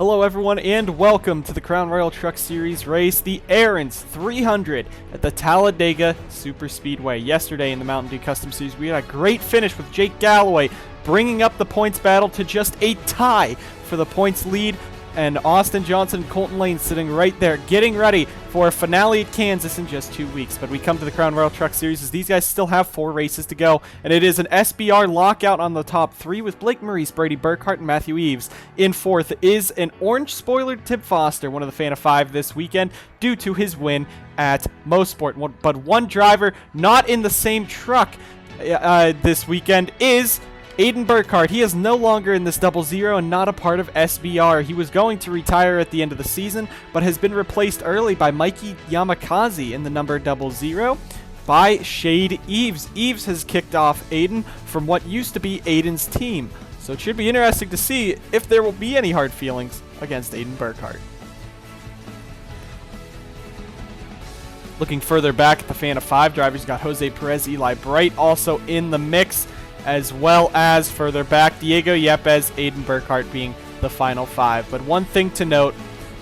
Hello everyone and welcome to the Crown Royal Truck Series race, the Aaron's 300 at the Talladega Superspeedway. Yesterday in the Mountain Dew Custom Series, we had a great finish with Jake Galloway bringing up the points battle to just a tie for the points lead, and Austin Johnson and Colton Lane sitting right there getting ready for a finale at Kansas in just 2 weeks. But we come to the Crown Royal Truck Series as these guys still have 4 races to go, and it is an SBR lockout on the top 3 with Blake Maurice, Brady Burkhart, and Matthew Eves. In 4th is an orange spoilered Tip Foster, one of the fan of 5 this weekend, due to his win at Mosport. But one driver not in the same truck this weekend is Brady Burkhart. He is no longer in this 00 and not a part of SBR. He was going to retire at the end of the season, but has been replaced early by Mikey Yamakaze in the number 00 by Shade Eves. Eves has kicked off Aiden from what used to be Aiden's team. So it should be interesting to see if there will be any hard feelings against Brady Burkhart. Looking further back at the fan of 5 drivers, you got Jose Perez, Eli Bright also in the mix, as well as further back, Diego Yepez, Brady Burkhart being the final 5. But one thing to note,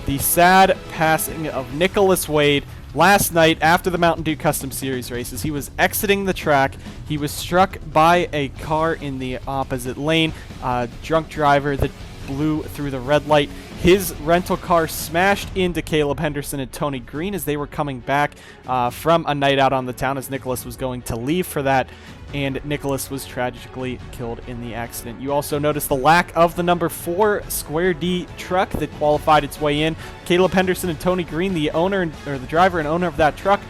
the sad passing of Nicholas Wade last night after the Mountain Dew Custom Series races. He was exiting the track. He was struck by a car in the opposite lane, a drunk driver that blew through the red light. His rental car smashed into Caleb Henderson and Tony Green as they were coming back from a night out on the town, as Nicholas was going to leave for that, and Nicholas was tragically killed in the accident. You also notice the lack of the number 4 Square D truck that qualified its way in. Caleb Henderson and Tony Green, the driver and owner of that truck,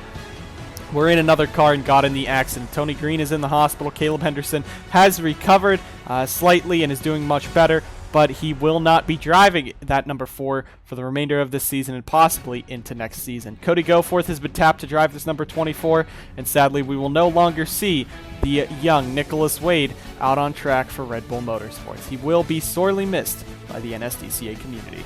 were in another car and got in the accident. Tony Green is in the hospital. Caleb Henderson has recovered slightly and is doing much better, but he will not be driving that number 4 for the remainder of this season and possibly into next season. Cody Goforth has been tapped to drive this number 24, and sadly we will no longer see the young Nicholas Wade out on track for Red Bull Motorsports. He will be sorely missed by the NSDCA community.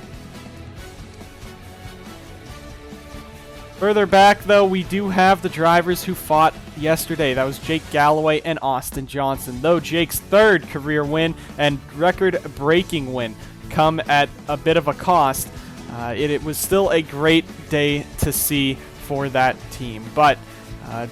Further back, though, we do have the drivers who fought yesterday. That was Jake Galloway and Austin Johnson. Though Jake's 3rd career win and record-breaking win come at a bit of a cost, it was still a great day to see for that team. But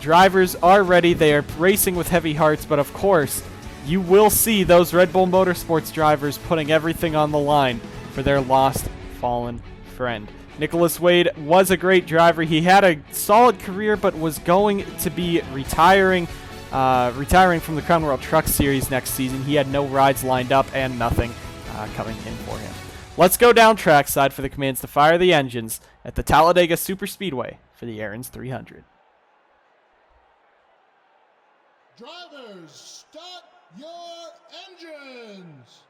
drivers are ready. They are racing with heavy hearts, but of course, you will see those Red Bull Motorsports drivers putting everything on the line for their lost, fallen friend. Nicholas Wade was a great driver. He had a solid career, but was going to be retiring from the Crown Royal Truck Series next season. He had no rides lined up and nothing coming in for him. Let's go down trackside for the commands to fire the engines at the Talladega Superspeedway for the Aaron's 300. Drivers, start your engines!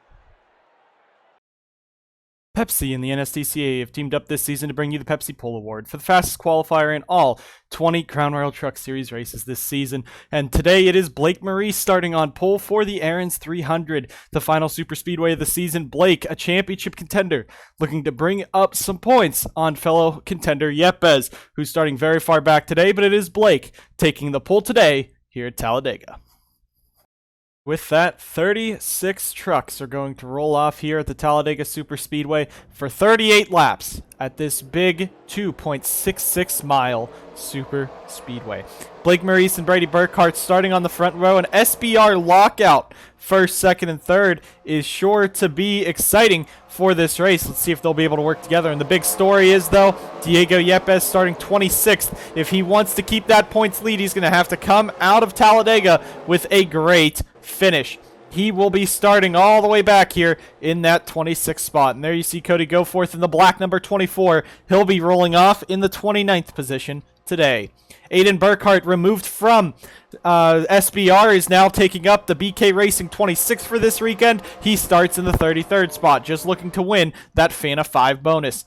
Pepsi and the NSDCA have teamed up this season to bring you the Pepsi Pole Award for the fastest qualifier in all 20 Crown Royal Truck Series races this season. And today it is Blake Maurice starting on pole for the Aaron's 300, the final superspeedway of the season. Blake, a championship contender, looking to bring up some points on fellow contender Yepez, who's starting very far back today, but it is Blake taking the pole today here at Talladega. With that, 36 trucks are going to roll off here at the Talladega Superspeedway for 38 laps at this big 2.66 mile super speedway. Blake Maurice and Brady Burkhart starting on the front row. An SBR lockout, 1st, 2nd, and 3rd, is sure to be exciting for this race. Let's see if they'll be able to work together. And the big story is, though, Diego Yepez starting 26th. If he wants to keep that points lead, he's going to have to come out of Talladega with a great finish. He will be starting all the way back here in that 26th spot. And there you see Cody Goforth in the black number 24. He'll be rolling off in the 29th position today. Brady Burkhart, removed from SBR, is now taking up the BK Racing 26 for this weekend. He starts in the 33rd spot, just looking to win that fan of 5 bonus.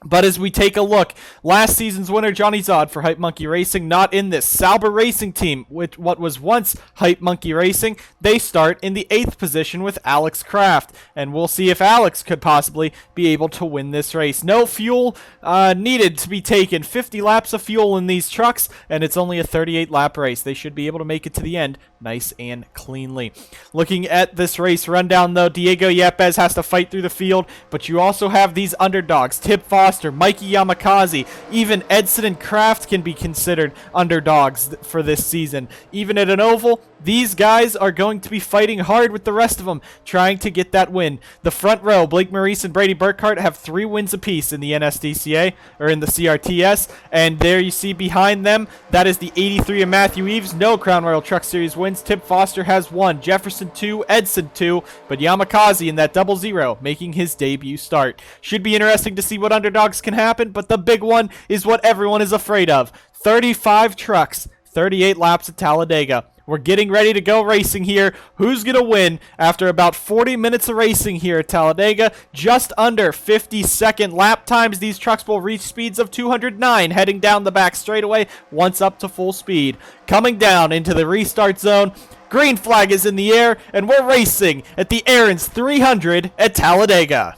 But as we take a look, last season's winner, Johnny Zod for Hype Monkey Racing, not in this. Sauber Racing Team, which what was once Hype Monkey Racing, they start in the 8th position with Alex Kraft. And we'll see if Alex could possibly be able to win this race. No fuel needed to be taken. 50 laps of fuel in these trucks, and it's only a 38-lap race. They should be able to make it to the end nice and cleanly. Looking at this race rundown, though, Diego Yepez has to fight through the field, but you also have these underdogs. Tip Foster, Mikey Yamakaze, even Edson and Kraft can be considered underdogs for this season. Even at an oval, these guys are going to be fighting hard with the rest of them, trying to get that win. The front row, Blake Maurice and Brady Burkhart, have 3 wins apiece in the NSDCA, or in the CRTS, and there you see behind them, that is the 83 of Matthew Eves. No Crown Royal Truck Series wins. Tip Foster has 1, Jefferson 2, Edson 2, but Yamakaze in that 00 making his debut start. Should be interesting to see what underdogs can happen, but the big one is what everyone is afraid of. 35 trucks, 38 laps at Talladega. We're getting ready to go racing here. Who's going to win after about 40 minutes of racing here at Talladega? Just under 50-second lap times. These trucks will reach speeds of 209 heading down the back straightaway once up to full speed. Coming down into the restart zone. Green flag is in the air, and we're racing at the Aaron's 300 at Talladega.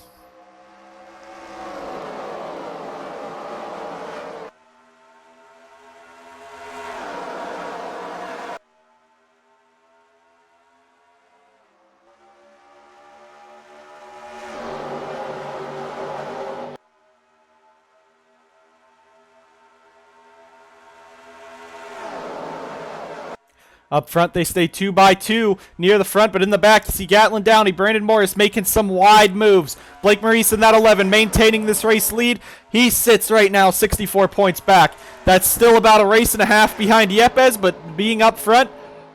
Up front, they stay 2 by 2 near the front, but in the back, you see Gatlin Downey, Brandon Morris making some wide moves. Blake Maurice in that 11, maintaining this race lead. He sits right now 64 points back. That's still about a race and a half behind Yepez, but being up front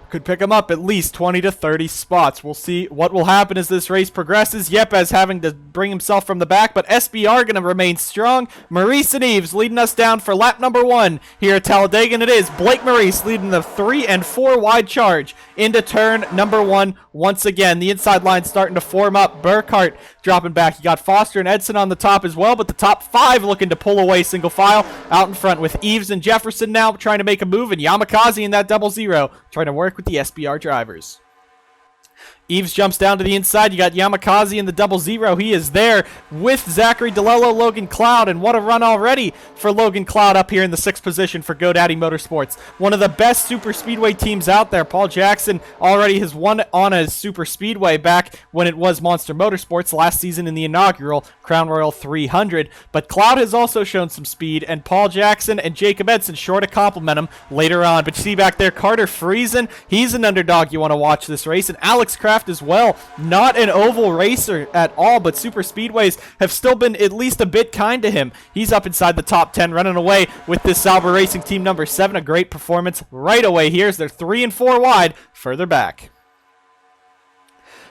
could pick him up at least 20 to 30 spots. We'll see what will happen as this race progresses. Yepez having to bring himself from the back, but SBR going to remain strong. Maurice and Eves leading us down for lap number 1 here at Talladega, and it is Blake Maurice leading the 3 and 4 wide charge into turn number 1 once again. The inside line starting to form up. Burkhart dropping back. You got Foster and Edson on the top as well, but the top 5 looking to pull away single file out in front with Eves and Jefferson now trying to make a move, and Yamakaze in that 00 trying to work with the SBR drivers. Eves jumps down to the inside. You got Yamakaze in the 00. He is there with Zachary DeLello, Logan Cloud, and what a run already for Logan Cloud up here in the 6th position for GoDaddy Motorsports. One of the best super speedway teams out there. Paul Jackson already has won on a super speedway back when it was Monster Motorsports last season in the inaugural Crown Royal 300. But Cloud has also shown some speed, and Paul Jackson and Jacob Edson sure to compliment him later on. But you see back there Carter Friesen, he's an underdog you want to watch this race, and Alex Kraft as well. Not an oval racer at all, but super speedways have still been at least a bit kind to him. He's up inside the top 10 running away with this Sauber Racing Team number 7. A great performance right away here as they're 3 and 4 wide further back.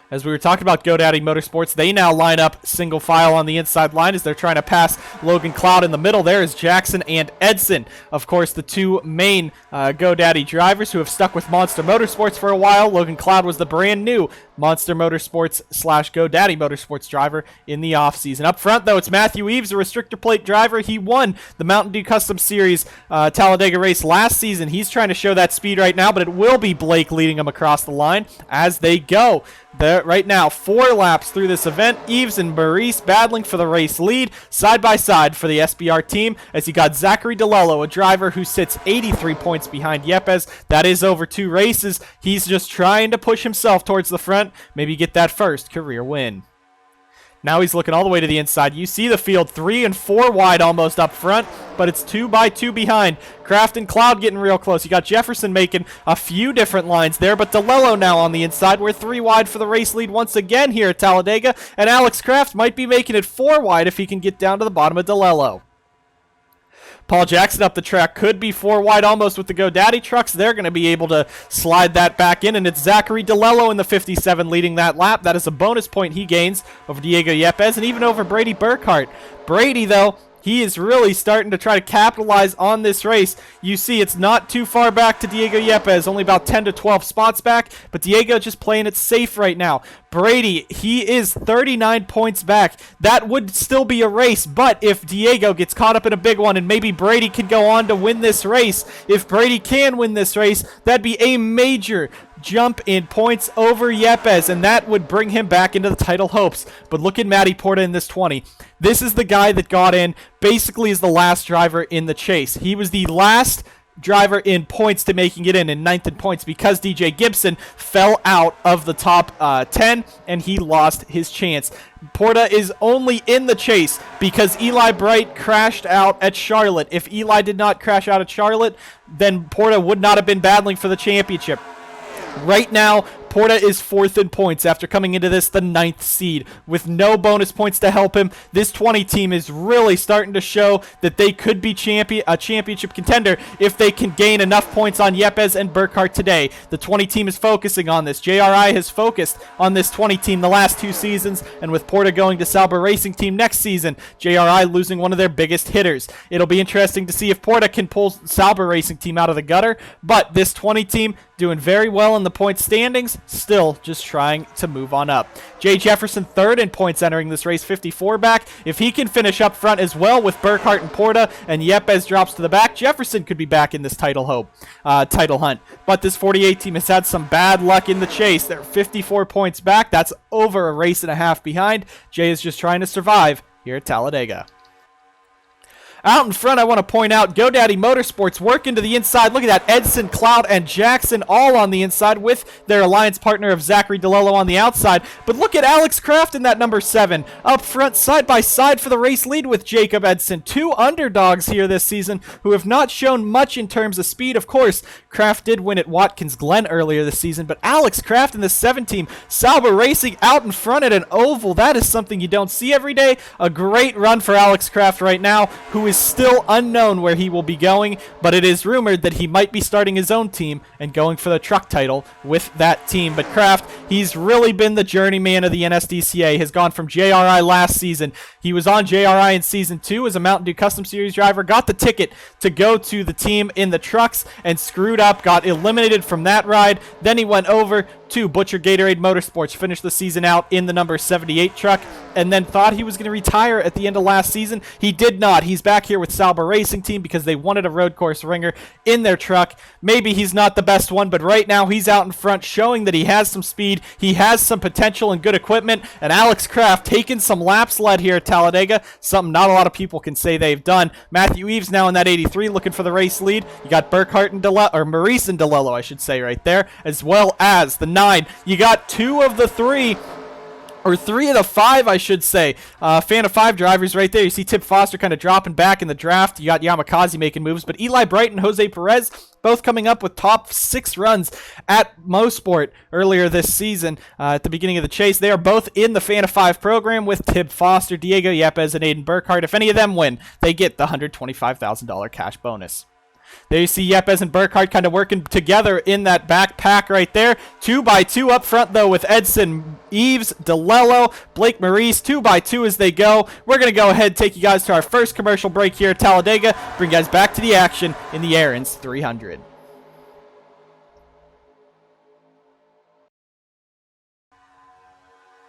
As we were talking about GoDaddy Motorsports, they now line up single file on the inside line as they're trying to pass Logan Cloud in the middle. There is Jackson and Edson. Of course, the 2 main GoDaddy drivers who have stuck with Monster Motorsports for a while. Logan Cloud was the brand new Monster Motorsports / GoDaddy Motorsports driver in the offseason. Up front, though, it's Matthew Eves, a restrictor plate driver. He won the Mountain Dew Custom Series Talladega race last season. He's trying to show that speed right now, but it will be Blake leading him across the line as they go. There, right now, 4 laps through this event. Eves and Maurice battling for the race lead, side by side for the SBR team, as you got Zachary DeLello, a driver who sits 83 points behind Yepez. That is over 2 races. He's just trying to push himself towards the front, maybe get that first career win. Now he's looking all the way to the inside. You see the field 3 and 4 wide almost up front, but it's 2 by 2 behind. Kraft and Cloud getting real close. You got Jefferson making a few different lines there, but DeLello now on the inside. We're 3 wide for the race lead once again here at Talladega, and Alex Kraft might be making it 4 wide if he can get down to the bottom of DeLello. Paul Jackson up the track could be 4 wide almost with the GoDaddy trucks. They're going to be able to slide that back in, and it's Zachary DeLello in the 57 leading that lap. That is a bonus point he gains over Diego Yepez and even over Brady Burkhart. Brady, though, He is really starting to try to capitalize on this race. You see it's not too far back to Diego Yepez, only about 10 to 12 spots back, but Diego just playing it safe right now. Brady, he is 39 points back. That would still be a race, but if Diego gets caught up in a big one and maybe Brady could go on to win this race, if Brady can win this race, that'd be a major jump in points over Yepez, and that would bring him back into the title hopes. But look at Matty Porta in this 20. This is the guy that got in basically as the last driver in the chase. He was the last driver in points to making it in ninth in points because DJ Gibson fell out of the top 10 and he lost his chance. Porta is only in the chase because Eli Bright crashed out at Charlotte. If Eli did not crash out at Charlotte, then Porta would not have been battling for the championship. Right now, Porta is 4th in points after coming into this the 9th seed. With no bonus points to help him, this 20 team is really starting to show that they could be a championship contender if they can gain enough points on Yepez and Burkhart today. The 20 team is focusing on this. JRI has focused on this 20 team the last 2 seasons, and with Porta going to Sauber Racing Team next season, JRI losing one of their biggest hitters. It'll be interesting to see if Porta can pull Sauber Racing Team out of the gutter, but this 20 team doing very well in the point standings, still just trying to move on up. Jay Jefferson 3rd in points entering this race, 54 back. If he can finish up front as well with Burkhart and Porta and Yepez drops to the back, Jefferson could be back in this title hunt. But this 48 team has had some bad luck in the chase. They're 54 points back. That's over a race and a half behind. Jay is just trying to survive here at Talladega. Out in front, I want to point out GoDaddy Motorsports working to the inside. Look at that. Edson, Cloud, and Jackson all on the inside with their alliance partner of Zachary DeLello on the outside. But look at Alex Kraft in that number 7. Up front, side by side for the race lead with Jacob Edson. 2 underdogs here this season who have not shown much in terms of speed. Of course, Kraft did win at Watkins Glen earlier this season, but Alex Kraft in the 7 team, Sauber Racing out in front at an oval. That is something you don't see every day. A great run for Alex Kraft right now, who is still unknown where he will be going, but it is rumored that he might be starting his own team and going for the truck title with that team. But Kraft, he's really been the journeyman of the NSDCA, has gone from JRI last season. He was on JRI in Season 2 as a Mountain Dew Custom Series driver, got the ticket to go to the team in the trucks and screwed up, got eliminated from that ride. Then he went over to Butcher Gatorade Motorsports, finished the season out in the number 78 truck, and then thought he was going to retire at the end of last season. He did not. He's back here with Sauber Racing Team because they wanted a road course ringer in their truck. Maybe he's not the best one, but right now he's out in front showing that he has some speed, he has some potential and good equipment, and Alex Kraft taking some laps led here at Talladega, something not a lot of people can say they've done. Matthew Eves now in that 83 looking for the race lead. You got Burkhart and Maurice and DeLello, I should say, right there, as well as the 9. You got 2 of the 3, or 3 of the 5, I should say. Fan of 5 drivers right there. You see Tip Foster kind of dropping back in the draft. You got Yamakaze making moves, but Eli Bright and Jose Perez both coming up with top 6 runs at Mosport earlier this season at the beginning of the chase. They are both in the Fan of 5 program with Tip Foster, Diego Yepez, and Aiden Burkhart. If any of them win, they get the $125,000 cash bonus. There you see Yepez and Burkhart kind of working together in that back pack right there. 2x2 up front, though, with Edson, Eves, DeLello, Blake Maurice, 2x2 as they go. We're going to go ahead and take you guys to our first commercial break here at Talladega. Bring you guys back to the action in the Aaron's 300.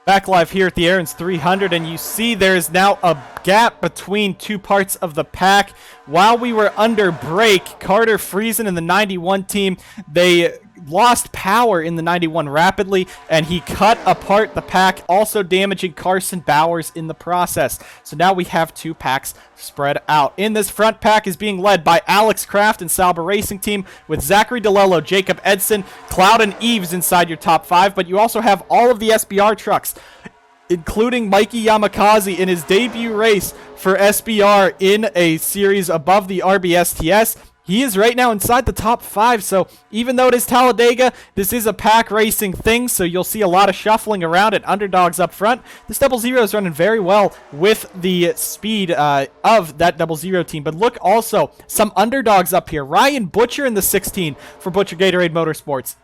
Back live here at the Aaron's 300, and you see there is now a gap between 2 parts of the pack. While we were under break, Carter Friesen and the 91 team, they lost power in the 91 rapidly, and he cut apart the pack, also damaging Carson Bowers in the process. So now we have 2 packs spread out. In this front pack is being led by Alex Kraft and Sauber Racing Team with Zachary DeLello, Jacob Edson, Cloud, and Eves inside your top 5, but you also have all of the SBR trucks, including Mikey Yamakaze in his debut race for SBR in a series above the RBSTS. He is right now inside the top 5, so even though it is Talladega, this is a pack racing thing, so you'll see a lot of shuffling around at underdogs up front. This 00 is running very well with the speed of that 00 team, but look also, some underdogs up here. Ryan Butcher in the 16 for Butcher Gatorade Motorsports.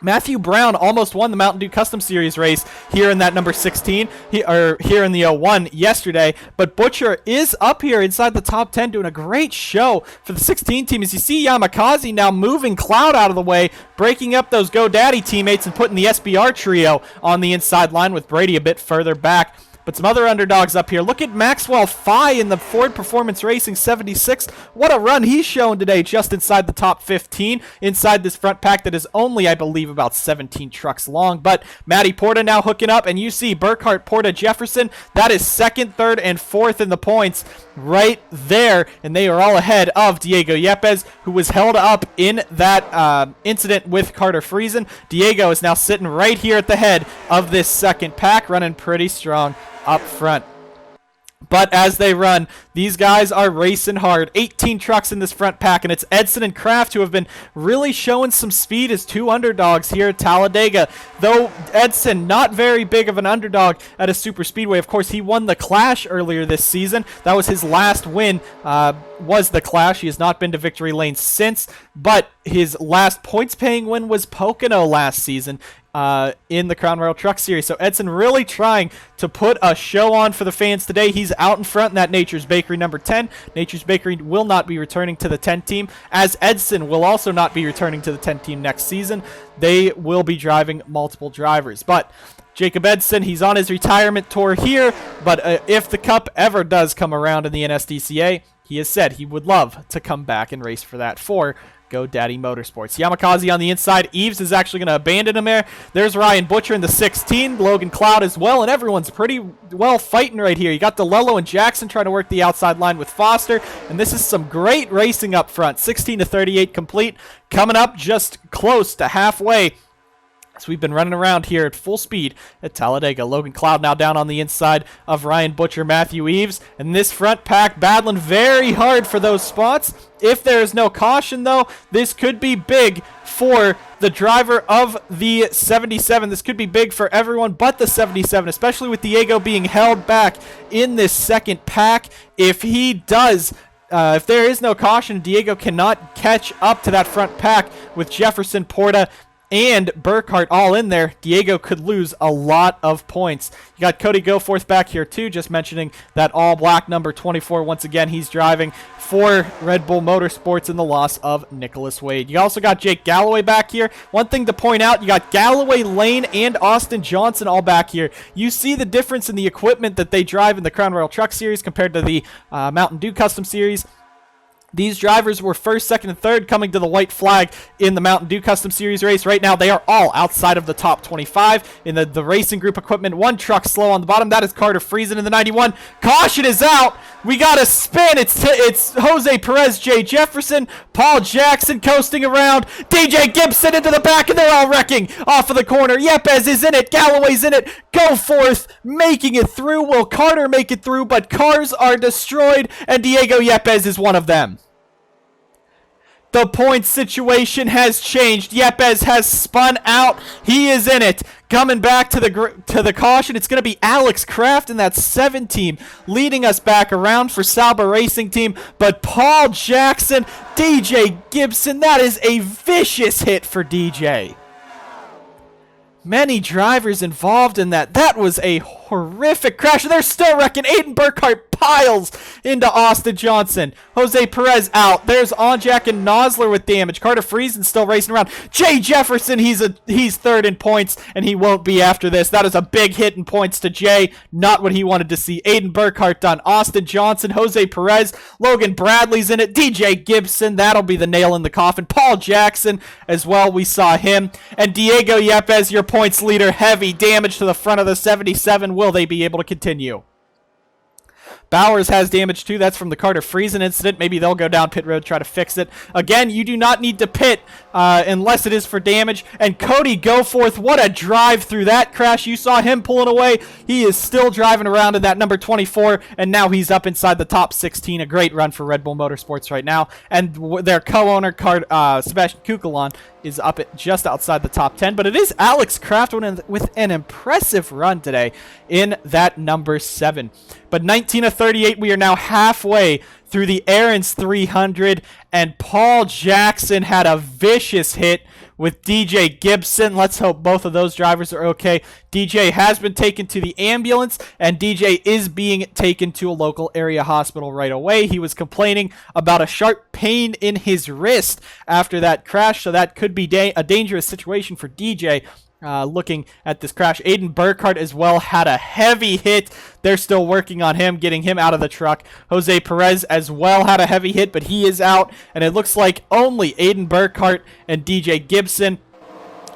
Matthew Brown almost won the Mountain Dew Custom Series race here in that number 16, here in the 01 yesterday, but Butcher is up here inside the top 10 doing a great show for the 16 team. As you see Yamakasi now moving Cloud out of the way, breaking up those GoDaddy teammates and putting the SBR trio on the inside line with Brady a bit further back. But some other underdogs up here. Look at Maxwell Fye in the Ford Performance Racing 76. What a run he's shown today, just inside the top 15, inside this front pack that is only, I believe, about 17 trucks long. But Matty Porta now hooking up, and you see Burkhart, Porta, Jefferson. That is second, third, and fourth in the points right there, and they are all ahead of Diego Yepez, who was held up in that incident with Carter Friesen. Diego is now sitting right here at the head of this second pack, running pretty strong up front. But as they run, these guys are racing hard. 18 trucks in this front pack, and it's Edson and Kraft who have been really showing some speed as two underdogs here at Talladega. Though Edson, not very big of an underdog at a super speedway. Of course, he won the Clash earlier this season. That was his last win, was the Clash. He has not been to victory lane since, but his last points-paying win was Pocono last season. In the Crown Royal Truck Series. So Edson really trying to put a show on for the fans today. He's out in front in that Nature's Bakery number 10. Nature's Bakery will not be returning to the 10 team, as Edson will also not be returning to the 10 team next season. They will be driving multiple drivers. But Jacob Edson, he's on his retirement tour here, but if the Cup ever does come around in the NSDCA, he has said he would love to come back and race for that for GoDaddy Motorsports. Yamakasi on the inside. Eves is actually going to abandon him there. There's Ryan Butcher in the 16. Logan Cloud as well, and everyone's pretty well fighting right here. You got DeLello and Jackson trying to work the outside line with Foster, and this is some great racing up front. 16 to 38 complete. Coming up just close to halfway. So we've been running around here at full speed at Talladega. Logan Cloud now down on the inside of Ryan Butcher, Matthew Eves. And this front pack battling very hard for those spots. If there is no caution, though, this could be big for the driver of the 77. This could be big for everyone but the 77, especially with Diego being held back in this second pack. If he does... if there is no caution, Diego cannot catch up to that front pack with Jefferson, Porta, and Burkhart all in there. Diego could lose a lot of points. You got Cody Goforth back here too, just mentioning that all-black number 24. Once again, he's driving for Red Bull Motorsports in the loss of Nicholas Wade. You also got Jake Galloway back here. One thing to point out, you got Galloway, Lane, and Austin Johnson all back here. You see the difference in the equipment that they drive in the Crown Royal Truck Series compared to the Mountain Dew Custom Series. These drivers were first, second, and third coming to the white flag in the Mountain Dew Custom Series race. Right now, they are all outside of the top 25 in the racing group equipment. One truck slow on the bottom. That is Carter Friesen in the 91. Caution is out. We got a spin. It's Jose Perez, Jay Jefferson, Paul Jackson coasting around. DJ Gibson into the back, and they're all wrecking off of the corner. Yepez is in it. Galloway's in it. Goforth making it through. Will Carter make it through? But cars are destroyed, and Diego Yepez is one of them. The point situation has changed. Yepez has spun out. He is in it. Coming back to the caution, it's going to be Alex Kraft in that 7 team, leading us back around for Sauber Racing Team. But Paul Jackson, DJ Gibson, that is a vicious hit for DJ. Many drivers involved in that. That was a horrific crash. They're still wrecking. Aiden Burkhart piles into Austin Johnson. Jose Perez out. There's Onjak and Nosler with damage. Carter Friesen still racing around. Jay Jefferson, he's third in points, and he won't be after this. That is a big hit in points to Jay. Not what he wanted to see. Aiden Burkhart done. Austin Johnson, Jose Perez, Logan Bradley's in it. DJ Gibson, that'll be the nail in the coffin. Paul Jackson as well, we saw him. And Diego Yepez, your points leader, heavy damage to the front of the 77. Will they be able to continue? Bowers has damage too. That's from the Carter Friesen incident. Maybe they'll go down pit road, try to fix it. Again, you do not need to pit unless it is for damage. And Cody Goforth, what a drive through that crash. You saw him pulling away. He is still driving around in that number 24, and now he's up inside the top 16. A great run for Red Bull Motorsports right now. And their co-owner, Sebastian Kukulon, is up at just outside the top 10. But it is Alex Kraft with an impressive run today in that number 7. But 19 of 38, we are now halfway through the Aaron's 300, and Paul Jackson had a vicious hit with DJ Gibson. Let's hope both of those drivers are okay. DJ has been taken to the ambulance, and DJ is being taken to a local area hospital right away. He was complaining about a sharp pain in his wrist after that crash, so that could be a dangerous situation for DJ. Looking at this crash, Brady Burkhart as well had a heavy hit. They're still working on him, getting him out of the truck. Jose Perez as well had a heavy hit, but he is out, and it looks like only Brady Burkhart and DJ Gibson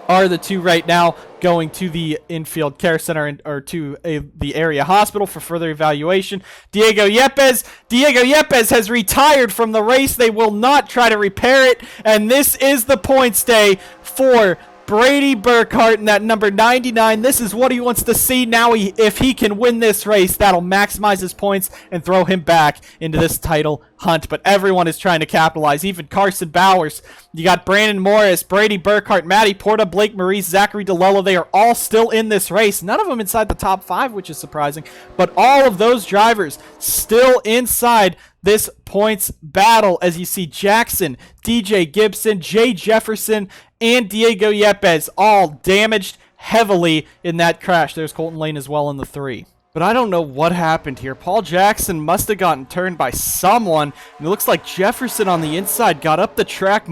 are the two right now going to the infield care center or to the area hospital for further evaluation. Diego Yepez has retired from the race. They will not try to repair it, and this is the points day for Brady Burkhart in that number 99. This is what he wants to see now. If he can win this race, that'll maximize his points and throw him back into this title hunt. But everyone is trying to capitalize, even Carson Bowers. You got Brandon Morris, Brady Burkhart, Matty Porta, Blake Maurice, Zachary DeLello. They are all still in this race. None of them inside the top 5, which is surprising. But all of those drivers still inside this points battle, as you see Jackson, DJ Gibson, Jay Jefferson, and Diego Yepez all damaged heavily in that crash. There's Colton Lane as well in the 3. But I don't know what happened here. Paul Jackson must have gotten turned by someone. And it looks like Jefferson on the inside got up the track.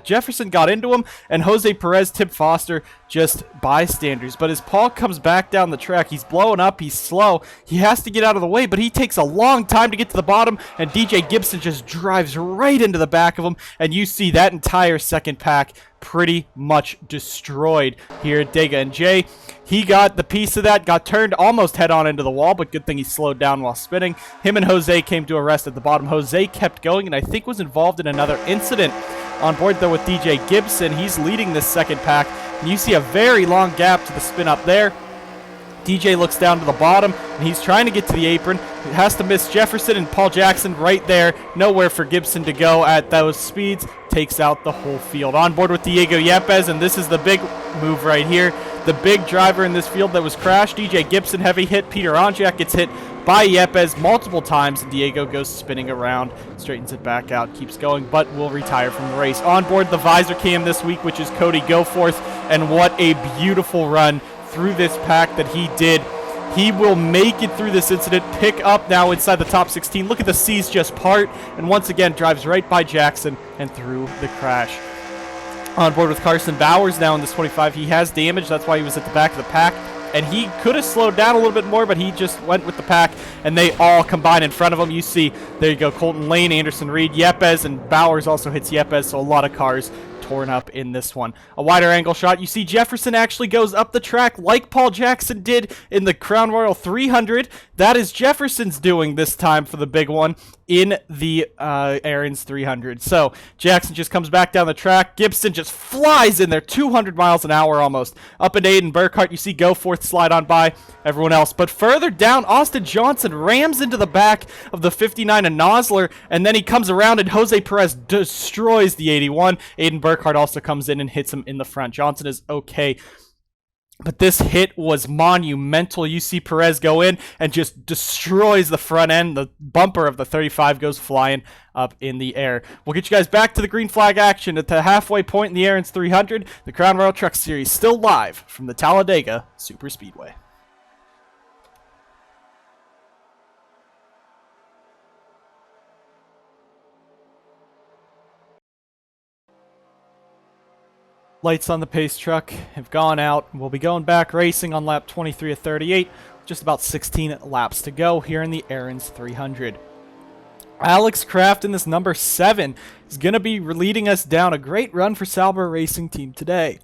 Jefferson got into him. And Jose Perez, Tim Foster, just bystanders. But as Paul comes back down the track, he's blowing up. He's slow. He has to get out of the way, but he takes a long time to get to the bottom. And DJ Gibson just drives right into the back of him. And you see that entire second pack pretty much destroyed here at Dega. And Jay, he got the piece of that, got turned almost head on into the wall, but good thing he slowed down while spinning. Him and Jose came to a rest at the bottom. Jose kept going and I think was involved in another incident. On board though with DJ Gibson, he's leading this second pack. And you see a very long gap to the spin up there. DJ looks down to the bottom, and he's trying to get to the apron. He has to miss Jefferson and Paul Jackson right there. Nowhere for Gibson to go at those speeds. Takes out the whole field. On board with Diego Yepez, and this is the big move right here. The big driver in this field that was crashed. DJ Gibson, heavy hit. Peter Onjak gets hit by Yepez multiple times, and Diego goes spinning around, straightens it back out, keeps going, but will retire from the race. On board the visor cam this week, which is Cody Goforth, and what a beautiful run through this pack that he did. He will make it through this incident, pick up now inside the top 16. Look at the C's just part, and once again drives right by Jackson and through the crash. On board with Carson Bowers now in this 25. He has damage, that's why he was at the back of the pack, and he could have slowed down a little bit more, but he just went with the pack, and they all combine in front of him. You see, there you go, Colton Lane, Anderson Reed, Yepez, and Bowers also hits Yepez, so a lot of cars torn up in this one. A wider angle shot. You see Jefferson actually goes up the track like Paul Jackson did in the Crown Royal 300. That is Jefferson's doing this time for the big one in the Aaron's 300. So Jackson just comes back down the track. Gibson just flies in there, 200 miles an hour almost. Up and Brady Burkhart, you see Goforth slide on by everyone else. But further down, Austin Johnson rams into the back of the 59 and Nosler, and then he comes around and Jose Perez destroys the 81. Brady Burkhart also comes in and hits him in the front. Johnson is okay, but this hit was monumental. You see Perez go in and just destroys the front end. The bumper of the 35 goes flying up in the air. We'll get you guys back to the green flag action at the halfway point in the Aaron's 300. The Crown Royal Truck Series still live from the Talladega Superspeedway. Lights on the pace truck have gone out. We'll be going back racing on lap 23 of 38. Just about 16 laps to go here in the Aaron's 300. Alex Kraft in this number 7 is going to be leading us down a great run for Sauber Racing Team today.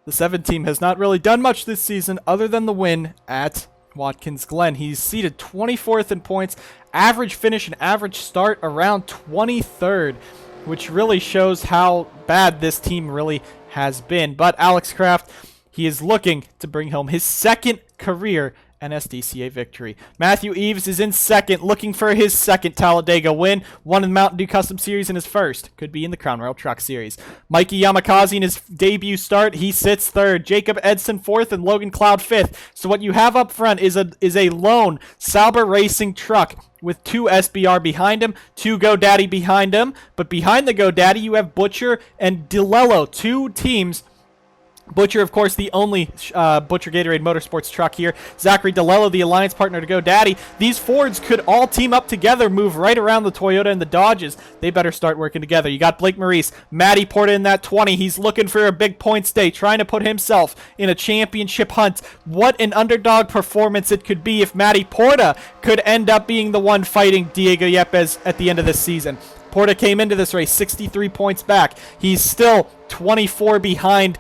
The 7 team has not really done much this season other than the win at Watkins Glen. He's seated 24th in points, average finish and average start around 23rd, which really shows how bad this team really has been. But Alex Kraft, he is looking to bring home his second career NSDCA victory. Matthew Eves is in second, looking for his second Talladega win. Won in the Mountain Dew Custom Series in his first. Could be in the Crown Royal Truck Series. Mikey Yamakaze in his debut start, he sits third. Jacob Edson fourth and Logan Cloud fifth. So what you have up front is a lone Sauber Racing truck with 2 SBR behind him, 2 GoDaddy behind him. But behind the GoDaddy, you have Butcher and DeLello, 2 teams. Butcher, of course, the only Butcher Gatorade Motorsports truck here. Zachary DeLello, the alliance partner to GoDaddy. These Fords could all team up together, move right around the Toyota and the Dodges. They better start working together. You got Blake Maurice, Matty Porta in that 20. He's looking for a big points day, trying to put himself in a championship hunt. What an underdog performance it could be if Matty Porta could end up being the one fighting Diego Yepez at the end of this season. Porta came into this race 63 points back. He's still 24 behind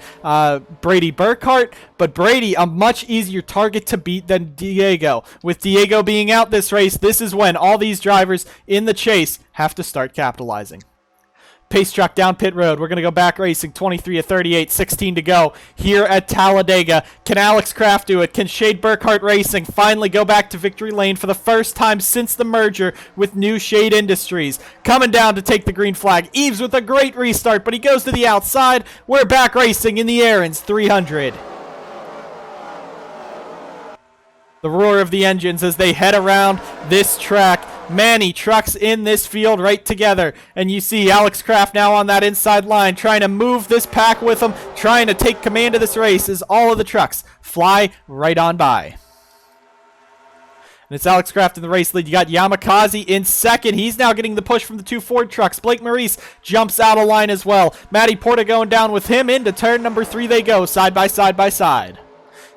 Brady Burkhart, but Brady a much easier target to beat than Diego. With Diego being out this race, this is when all these drivers in the chase have to start capitalizing. Pace truck down pit road. We're going to go back racing. 23 of 38, 16 to go here at Talladega. Can Alex Kraft do it? Can Shade Burkhart Racing finally go back to victory lane for the first time since the merger with New Shade Industries? Coming down to take the green flag. Eves with a great restart, but he goes to the outside. We're back racing in the Aaron's 300. The roar of the engines as they head around this track. Many trucks in this field right together. And you see Alex Kraft now on that inside line trying to move this pack with him, trying to take command of this race as all of the trucks fly right on by. And it's Alex Kraft in the race lead. You got Yamakaze in second. He's now getting the push from the 2 Ford trucks. Blake Maurice jumps out of line as well. Matty Porta going down with him into turn number 3 they go, side by side by side.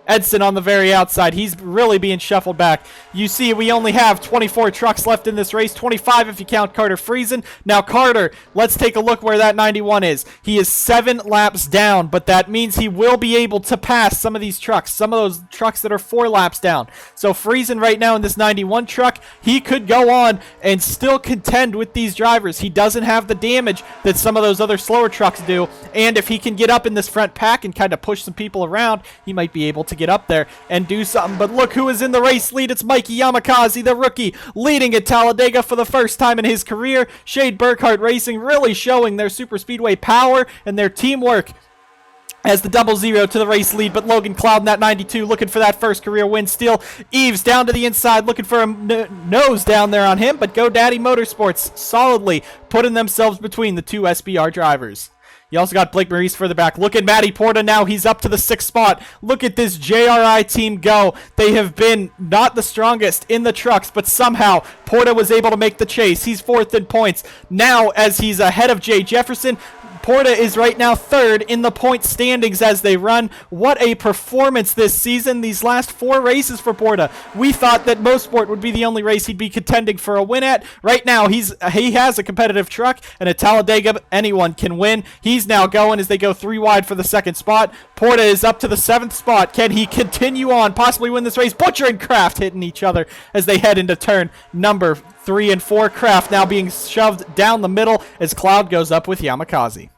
Edson on the very outside. He's really being shuffled back. You see, we only have 24 trucks left in this race. 25 if you count Carter Friesen. Now, Carter, let's take a look where that 91 is. He is 7 laps down, but that means he will be able to pass some of these trucks, some of those trucks that are 4 laps down. So Friesen right now in this 91 truck, he could go on and still contend with these drivers. He doesn't have the damage that some of those other slower trucks do, and if he can get up in this front pack and kind of push some people around, he might be able to get up there and do something. But look who is in the race lead. It's Mikey Yamakaze, the rookie, leading at Talladega for the first time in his career. Shade Burkhart Racing really showing their super speedway power and their teamwork as the 00 to the race lead, but Logan Cloud in that 92 looking for that first career win still. Eves down to the inside looking for a nose down there on him, but GoDaddy Motorsports solidly putting themselves between the 2 SBR drivers. You also got Blake Maurice further back. Look at Matty Porta now. He's up to the 6th spot. Look at this JRI team go. They have been not the strongest in the trucks, but somehow Porta was able to make the chase. He's 4th in points. Now, as he's ahead of Jay Jefferson, Porta is right now 3rd in the point standings as they run. What a performance this season. These last 4 races for Porta. We thought that Mosport would be the only race he'd be contending for a win at. Right now, he has a competitive truck, and at Talladega, anyone can win. He's now going as they go 3 wide for the 2nd spot. Porta is up to the 7th spot. Can he continue on, possibly win this race? Butcher and Kraft hitting each other as they head into turn number 3 and 4. Kraft now being shoved down the middle as Cloud goes up with Yamakaze.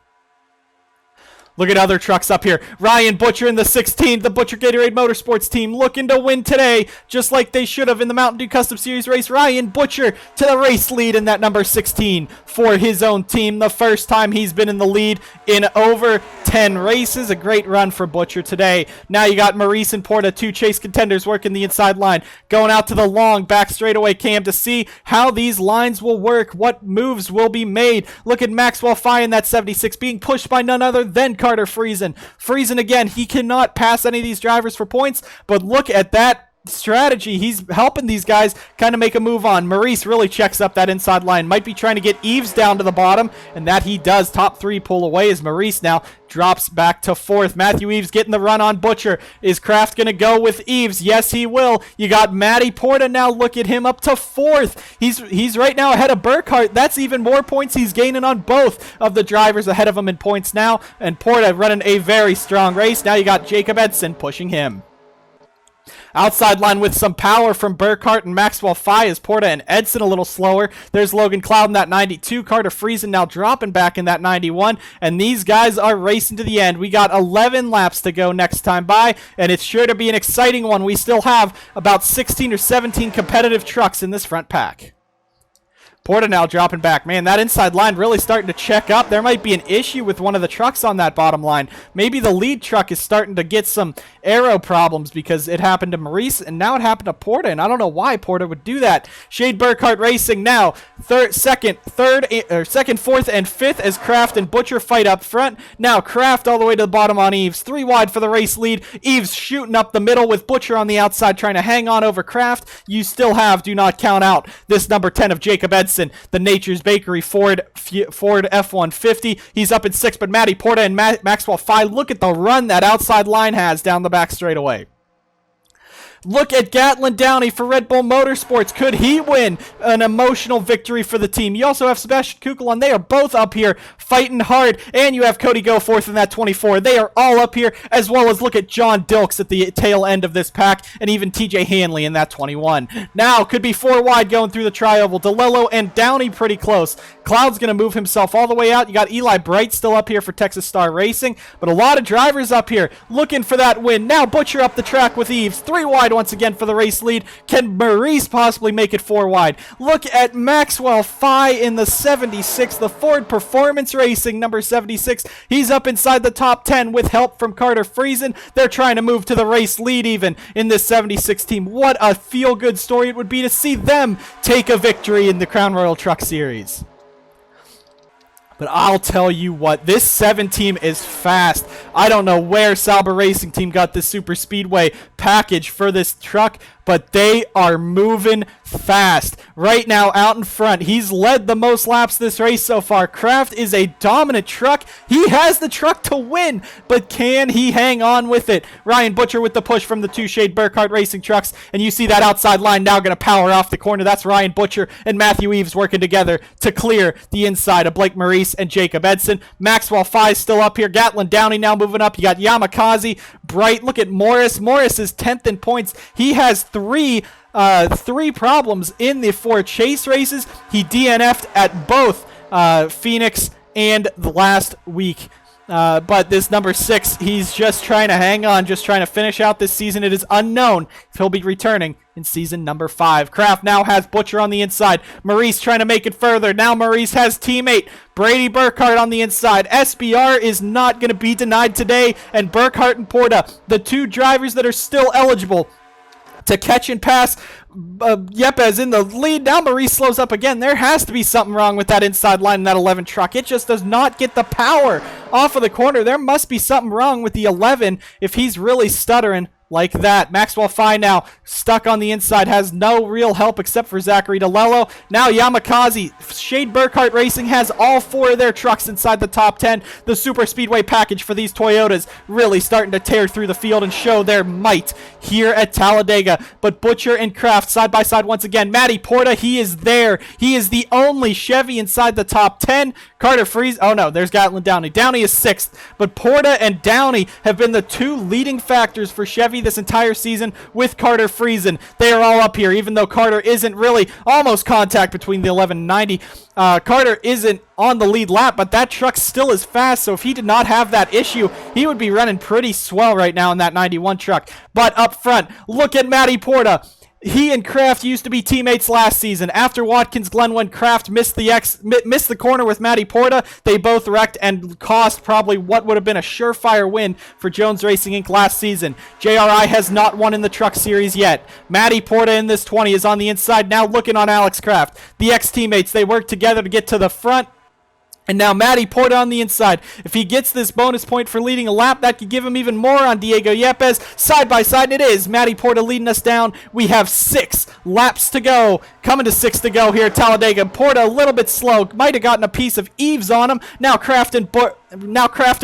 Look at other trucks up here. Ryan Butcher in the 16th, the Butcher Gatorade Motorsports team looking to win today, just like they should have in the Mountain Dew Custom Series race. Ryan Butcher to the race lead in that number 16 for his own team. The first time he's been in the lead in over 10 races. A great run for Butcher today. Now you got Maurice and Porta, 2 chase contenders working the inside line. Going out to the long back straightaway cam to see how these lines will work, what moves will be made. Look at Maxwell Fye in that 76 being pushed by none other than Carter Friesen. Friesen again, he cannot pass any of these drivers for points, but look at that strategy. He's helping these guys kind of make a move on. Maurice really checks up that inside line. Might be trying to get Eves down to the bottom, and that he does. Top 3 pull away as Maurice now drops back to 4th. Matthew Eves getting the run on Butcher. Is Kraft going to go with Eves? Yes, he will. You got Matty Porta now. Look at him up to 4th. He's right now ahead of Burkhart. That's even more points he's gaining on both of the drivers ahead of him in points now. And Porta running a very strong race. Now you got Jacob Edson pushing him. Outside line with some power from Burkhart and Maxwell Fye is Porta and Edson a little slower. There's Logan Cloud in that 92. Carter Friesen now dropping back in that 91. And these guys are racing to the end. We got 11 laps to go next time by, and it's sure to be an exciting one. We still have about 16 or 17 competitive trucks in this front pack. Porta now dropping back. Man, that inside line really starting to check up. There might be an issue with one of the trucks on that bottom line. Maybe the lead truck is starting to get some aero problems because it happened to Maurice and now it happened to Porta, and I don't know why Porta would do that. Shade Burkhart racing now. Second, fourth, and fifth as Kraft and Butcher fight up front. Now Kraft all the way to the bottom on Eves. 3 wide for the race lead. Eves shooting up the middle with Butcher on the outside trying to hang on over Kraft. You still have, do not count out, this number 10 of Jacob Edson, the Nature's Bakery Ford F-150. He's up in 6th, but Matty Porta and Maxwell Fye, look at the run that outside line has down the back straightaway. Look at Gatlin Downey for Red Bull Motorsports. Could he win an emotional victory for the team? You also have Sebastian Kukulon. They are both up here fighting hard. And you have Cody Goforth in that 24. They are all up here, as well as look at John Dilks at the tail end of this pack, and even TJ Hanley in that 21. Now could be 4 wide going through the tri-oval. DeLello and Downey pretty close. Cloud's going to move himself all the way out. You got Eli Bright still up here for Texas Star Racing, but a lot of drivers up here looking for that win. Now Butcher up the track with Eves. 3 wide once again for the race lead. Can Maurice possibly make it 4 wide? Look at Maxwell Fye in the 76, the Ford Performance Racing number 76. He's up inside the top 10 with help from Carter Friesen. They're trying to move to the race lead even in this 76 team. What a feel-good story it would be to see them take a victory in the Crown Royal Truck Series. But I'll tell you what, this 7 team is fast. I don't know where Sauber Racing Team got this Super Speedway package for this truck, but they are moving fast. Right now, out in front, he's led the most laps this race so far. Kraft is a dominant truck. He has the truck to win, but can he hang on with it? Ryan Butcher with the push from the 2 Shade Burkhart Racing trucks, and you see that outside line now going to power off the corner. That's Ryan Butcher and Matthew Eves working together to clear the inside of Blake Maurice and Jacob Edson. Maxwell Fye still up here. Gatlin Downey now moving up. You got Yamakaze, Bright. Look at Morris. Morris is 10th in points. He has three problems in the 4 chase races. He DNF'd at both Phoenix and the last week. But this number 6, he's just trying to hang on, just trying to finish out this season. It is unknown if he'll be returning in season number 5. Kraft now has Butcher on the inside. Maurice trying to make it further. Now Maurice has teammate Brady Burkhart on the inside. SBR is not going to be denied today. And Burkhart and Porta, the 2 drivers that are still eligible to catch and pass Yepez in the lead. Now Maurice slows up again. There has to be something wrong with that inside line in that 11 truck. It just does not get the power off of the corner. There must be something wrong with the 11 if he's really stuttering like that. Maxwell Fye now stuck on the inside, has no real help except for Zachary DeLello. Now Yamakaze, Shade Burkhart Racing has all 4 of their trucks inside the top 10. The Super Speedway package for these Toyotas really starting to tear through the field and show their might here at Talladega. But Butcher and Kraft side by side once again. Matty Porta, he is there. He is the only Chevy inside the top 10. Carter Friesen, oh no, there's Gatlin Downey. Downey is 6th, but Porta and Downey have been the 2 leading factors for Chevy this entire season with Carter Friesen. They are all up here, even though Carter isn't really, almost contact between the 11 and 90. Carter isn't on the lead lap, but that truck still is fast, so if he did not have that issue, he would be running pretty swell right now in that 91 truck. But up front, look at Matty Porta. He and Kraft used to be teammates last season. After Watkins Glen, when Kraft missed the corner with Matty Porta, they both wrecked and cost probably what would have been a surefire win for Jones Racing Inc. last season. JRI has not won in the truck series yet. Matty Porta in this 20 is on the inside now looking on Alex Kraft. The ex-teammates, they work together to get to the front. And now Matty Porta on the inside. If he gets this bonus point for leading a lap, that could give him even more on Diego Yepez. Side by side, and it is Matty Porta leading us down. We have 6 laps to go. Coming to 6 to go here at Talladega. Porta a little bit slow. Might have gotten a piece of Eves on him. Now Kraft and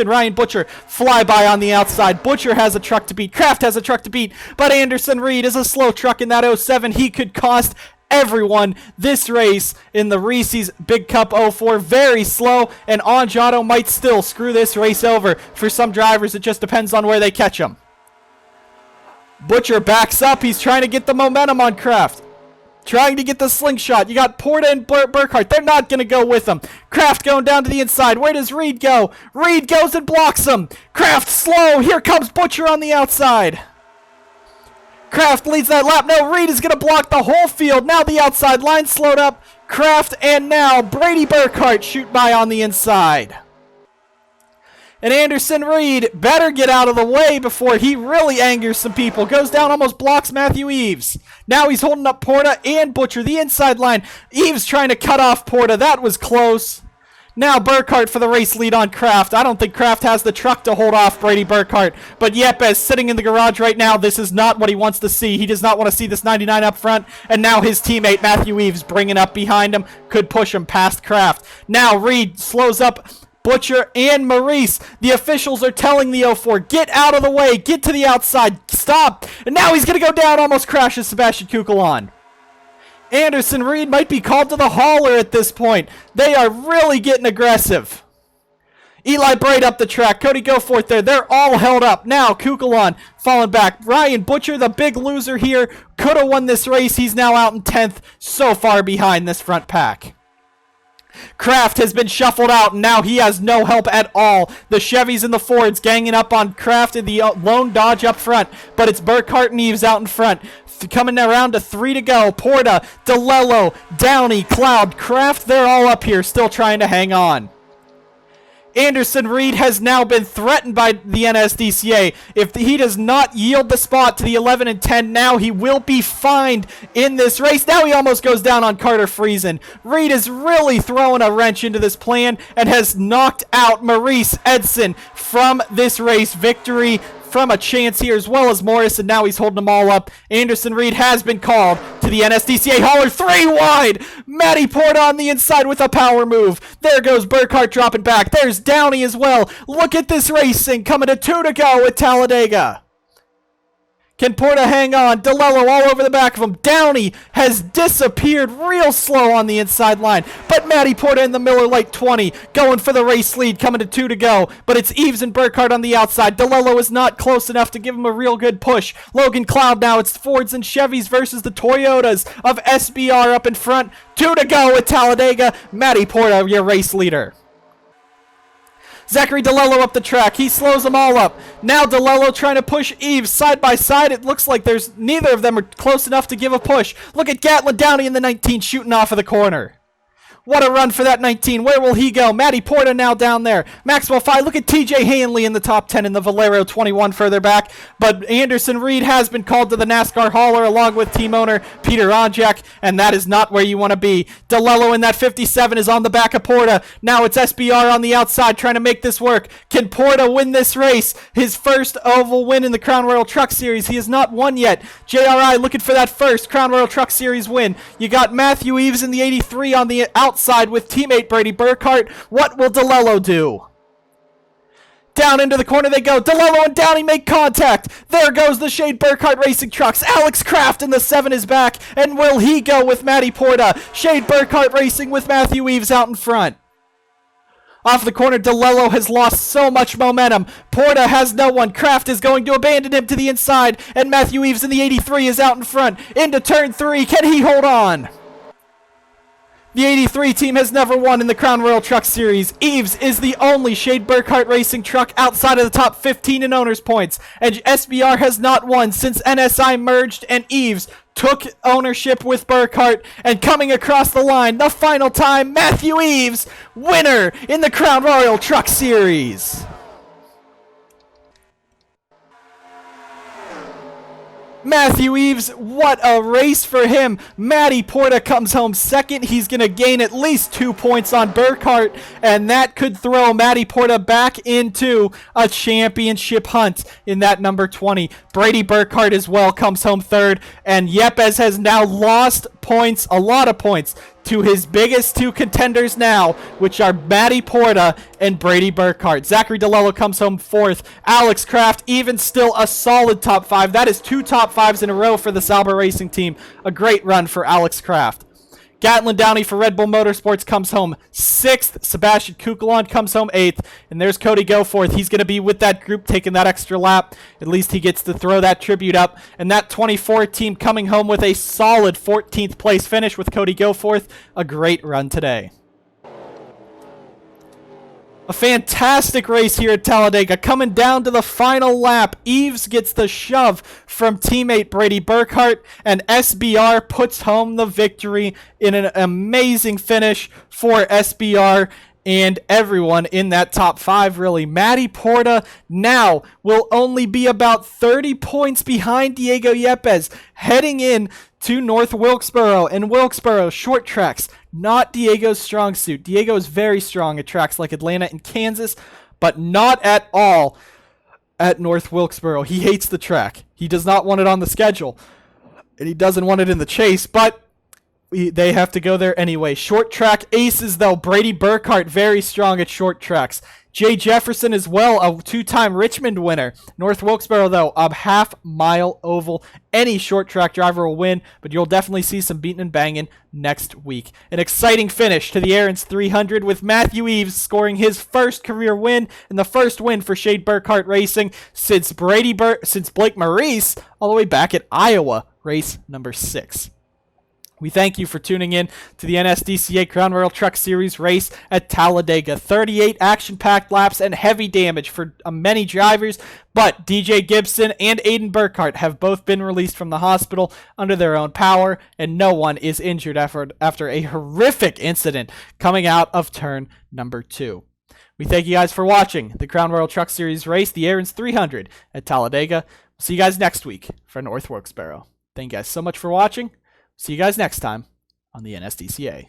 Ryan Butcher fly by on the outside. Butcher has a truck to beat. Kraft has a truck to beat. But Anderson Reed is a slow truck in that 07. He could cost everyone this race in the Reese's Big Cup 04. Very slow, and Angiato might still screw this race over. For some drivers, it just depends on where they catch them. Butcher backs up. He's trying to get the momentum on Kraft. Trying to get the slingshot. You got Porta and Burkhart. They're not going to go with him. Kraft going down to the inside. Where does Reed go? Reed goes and blocks him. Kraft slow. Here comes Butcher on the outside. Kraft leads that lap. No, Reed is going to block the whole field. Now the outside line slowed up. Kraft and now Brady Burkhart shoot by on the inside. And Anderson Reed better get out of the way before he really angers some people. Goes down, almost blocks Matthew Eves. Now he's holding up Porta and Butcher, the inside line. Eves trying to cut off Porta. That was close. Now Burkhart for the race lead on Kraft. I don't think Kraft has the truck to hold off Brady Burkhart. But Yepez sitting in the garage right now. This is not what he wants to see. He does not want to see this 99 up front. And now his teammate Matthew Eves bringing up behind him. Could push him past Kraft. Now Reed slows up Butcher and Maurice. The officials are telling the 04, get out of the way, get to the outside, stop. And now he's going to go down, almost crashes Sebastian Kukulon. Anderson Reed might be called to the hauler at this point. They are really getting aggressive. Eli Braid up the track. Cody Goforth there. They're all held up. Now Kukulon falling back. Ryan Butcher, the big loser here, could have won this race. He's now out in 10th, so far behind this front pack. Kraft has been shuffled out, and now he has no help at all. The Chevys and the Fords ganging up on Kraft in the lone Dodge up front, but it's Burkhart and Eves out in front. Coming around to 3 to go. Porta, DeLello, Downey, Cloud, Kraft, they're all up here still trying to hang on. Anderson Reed has now been threatened by the NSDCA. If he does not yield the spot to the 11 and 10 now, he will be fined in this race. Now he almost goes down on Carter Friesen. Reed is really throwing a wrench into this plan and has knocked out Maurice Edson from this race victory from a chance here, as well as Morris, and now he's holding them all up. Anderson Reed has been called to the NSDCA hauler. 3 wide! Matty Porta on the inside with a power move. There goes Burkhart dropping back. There's Downey as well. Look at this racing coming to 2 to go at Talladega. Can Porta hang on? DeLello all over the back of him. Downey has disappeared real slow on the inside line. But Matty Porta in the Miller Lite 20 going for the race lead, coming to 2 to go. But it's Eves and Burkhart on the outside. DeLello is not close enough to give him a real good push. Logan Cloud now. It's Fords and Chevys versus the Toyotas of SBR up in front. 2 to go at Talladega. Matty Porta, your race leader. Zachary DeLello up the track. He slows them all up. Now DeLello trying to push Eves side by side. It looks like there's neither of them are close enough to give a push. Look at Gatlin Downey in the 19 shooting off of the corner. What a run for that 19. Where will he go? Matty Porta now down there. Maxwell 5. Look at TJ Hanley in the top 10 in the Valero 21 further back. But Anderson Reed has been called to the NASCAR hauler along with team owner Peter Onjak, and that is not where you want to be. DeLello in that 57 is on the back of Porta. Now it's SBR on the outside trying to make this work. Can Porta win this race? His first oval win in the Crown Royal Truck Series. He has not won yet. JRI looking for that first Crown Royal Truck Series win. You got Matthew Eves in the 83 on the outside with teammate Brady Burkhart. What will DeLello do? Down into the corner they go. DeLello and Downey make contact. There goes the Shade Burkhart Racing Trucks. Alex Kraft in the 7 is back. And will he go with Matty Porta? Shade Burkhart Racing with Matthew Eves out in front. Off the corner, DeLello has lost so much momentum. Porta has no one. Kraft is going to abandon him to the inside. And Matthew Eves in the 83 is out in front. Into turn 3. Can he hold on? The 83 team has never won in the Crown Royal Truck Series. Eves is the only Shade Burkhart Racing truck outside of the top 15 in owners' points. And SBR has not won since NSI merged and Eves took ownership with Burkhart. And coming across the line, the final time, Matthew Eves, winner in the Crown Royal Truck Series. Matthew Eves, what a race for him. Matty Porta comes home second. He's going to gain at least 2 points on Burkhart, and that could throw Matty Porta back into a championship hunt in that number 20. Brady Burkhart as well comes home third, and Yepez has now lost points, a lot of points, to his biggest 2 contenders now, which are Matty Porta and Brady Burkhart. Zachary DeLello comes home 4th. Alex Kraft, even still a solid top 5. That is 2 top 5s in a row for the Sauber Racing team. A great run for Alex Kraft. Gatlin Downey for Red Bull Motorsports comes home 6th. Sebastian Kukulon comes home 8th. And there's Cody Goforth. He's going to be with that group taking that extra lap. At least he gets to throw that tribute up. And that 24 team coming home with a solid 14th place finish with Cody Goforth. A great run today. A fantastic race here at Talladega. Coming down to the final lap, Eves gets the shove from teammate Brady Burkhart, and SBR puts home the victory in an amazing finish for SBR and everyone in that top 5, really. Matty Porta now will only be about 30 points behind Diego Yepez, heading in to North Wilkesboro. And Wilkesboro, short tracks, not Diego's strong suit. Diego is very strong at tracks like Atlanta and Kansas, but not at all at North Wilkesboro. He hates the track. He does not want it on the schedule, and he doesn't want it in the chase, but they have to go there anyway. Short track aces, though. Brady Burkhart, very strong at short tracks. Jay Jefferson as well, a 2-time Richmond winner. North Wilkesboro, though, a half-mile oval. Any short track driver will win, but you'll definitely see some beating and banging next week. An exciting finish to the Aaron's 300 with Matthew Eves scoring his first career win and the first win for Shade Burkhart Racing since Blake Maurice all the way back at Iowa, race number 6. We thank you for tuning in to the NSDCA Crown Royal Truck Series race at Talladega. 38 action-packed laps and heavy damage for many drivers, but DJ Gibson and Aiden Burkhart have both been released from the hospital under their own power, and no one is injured after a horrific incident coming out of turn number 2. We thank you guys for watching the Crown Royal Truck Series race, the Aaron's 300 at Talladega. See you guys next week for North Wilkesboro. Thank you guys so much for watching. See you guys next time on the NSDCA.